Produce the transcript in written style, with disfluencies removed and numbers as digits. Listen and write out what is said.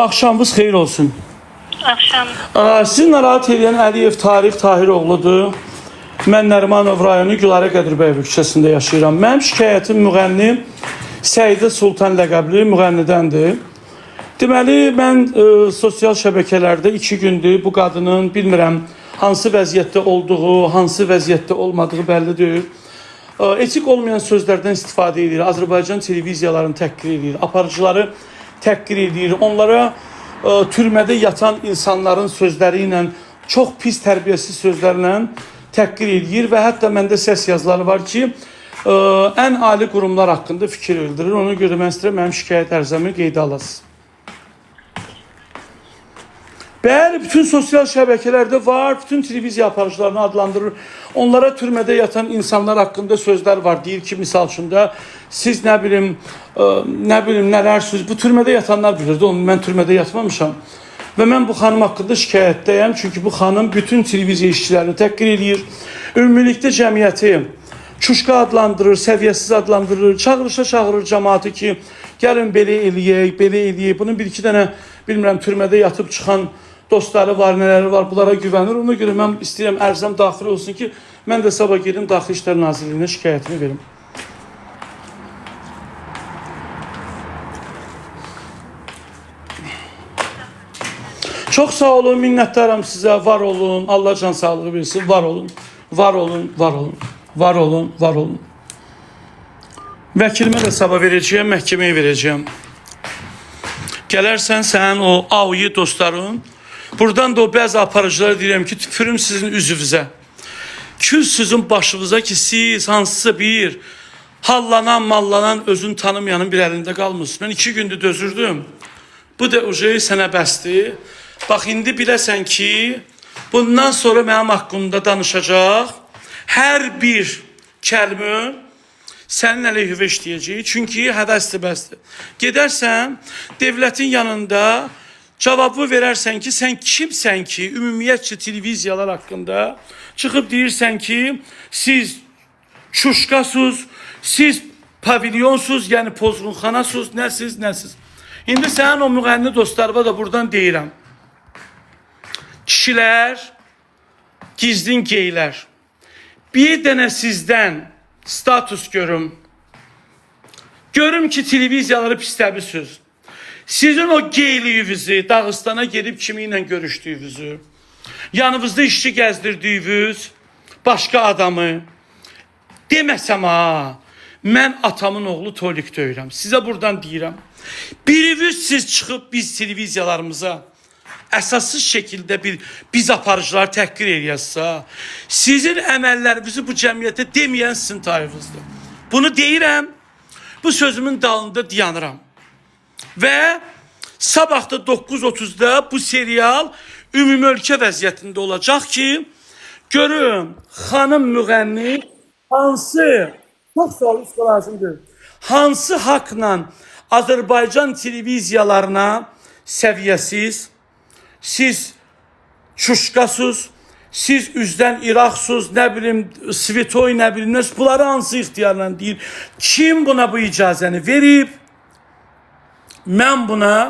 Akşamınız xeyir olsun. Akşam. Siz narahat edən Əliyev Tarix Tahiroğludur. Mən Nərimanov rayonu Gülarə Qədirbəyev küçəsində yaşayıram. Mənim şikayətim müğənni Səidə Sultan ləqəbli müğənnidəndir. Deməli, mən sosial şəbəkələrdə 2 gündür bu qadının bilmirəm hansı vəziyyətdə olduğu, hansı vəziyyətdə olmadığı bəllidir. Etik olmayan sözlərdən istifadə edir. Azərbaycan televiziyalarını təhqir edir. Aparıcıları təhqir edir. Onlara türmədə yatan insanların sözləri ilə, çox pis tərbiyəsiz sözlərlə təhqir edir və hətta məndə səs yazıları var ki, ən ali qurumlar haqqında fikir bildirir. Ona görə mən istəyirəm mənim şikayət ərizəmi qeydə alasınız. Bəli, bütün sosial şəbəkələrdə var, bütün televiziya aparıcılarını adlandırır. Onlara türmədə yatan insanlar haqqında sözlər var. Deyir ki, misal üçün də siz nə bilim nələr söz. Bu türmədə yatanlar bilir. Mən türmədə yatmamışam. Və mən bu xanım haqqında şikayətdəyəm. Çünki bu xanım bütün televiziya işçilərini təhqir edir. Ümumilikdə cəmiyyəti çuşqa adlandırır, səviyyəsiz adlandırır. Çağırışa çağırır cəmaatı ki, gəlin belə eləyək, belə eləyək. Bunun bir-iki dənə bilmirəm türmədə yatıb çıxan dostları var, nələri var, bunlara güvənir. Ona görə mən istəyirəm ərzəm daxil olsun ki, mən də sabah gedim Daxili İşlər Nazirliyinə şikayətimi verim. Çox sağ olun, minnətdaram sizə, var olun, Allah can sağlığı versin, var olun, var olun, var olun, var olun, var olun. Vəkilimə də sabah verəcəyəm, məhkəməyə verəcəyəm. Gələrsən sənin o avyi dostların, buradan da o bəzi aparıcılara deyirəm ki, tüpürüm sizin üzvünüzə. Kül sizin başınıza ki, siz hansısa bir hallanan, mallanan, özünü tanımayanın bir əlində qalmısınız. Mən 2 gündür dözürdüm. Bu da oje sənə bəsdir. Bax, indi biləsən ki, bundan sonra mənim haqqımda danışacaq hər bir kəlmə sənin əleyhivə işləyəcək. Çünki həvəsdir, bəsdir. Gedərsən, devlətin yanında cavabı verərsən ki, sən kimsən ki, ümumiyyətcə televiziyalar haqqında çıxıb deyirsən ki, siz çuşqasız, siz pavilyonsuz, yəni pozğunxanasız, nəsiz, nəsiz. İndi sənin o müğənni dostlarıma da buradan deyirəm. Kişilər, gizlin geylər. Bir dənə sizdən status görüm. Görüm ki, televiziyaları pisləmisiniz. Sizin o geyliyinizi, Dağıstana gelib kimi ilə görüşdüyünüzü, yanınızda işçi gəzdirdiyiniz başqa adamı deməsəm ha, mən atamın oğlu Tolik döyürəm. Sizə buradan deyirəm. Biriniz siz çıxıb biz televiziyalarımıza əsassız şəkildə biz aparıcılar təhqir eləyəsə, sizin əməllərinizi bu cəmiyyətə deməyən sizin tarixinizdir. Bunu deyirəm, bu sözümün dalında dayanıram. Və sabah da 9:30-da bu serial ümumi ölkə vəziyyətində olacaq ki, görüm xanım müğənni hansı, çox sağ lazımdır, hansı haqla Azərbaycan televiziyalarına səviyyəsiz, siz çuşqasız, siz üzdən İraqsız, nə bilim, Svetoy, nə bilim, bunları hansı ixtiyarla deyir. Kim buna bu icazəni verib? Mən buna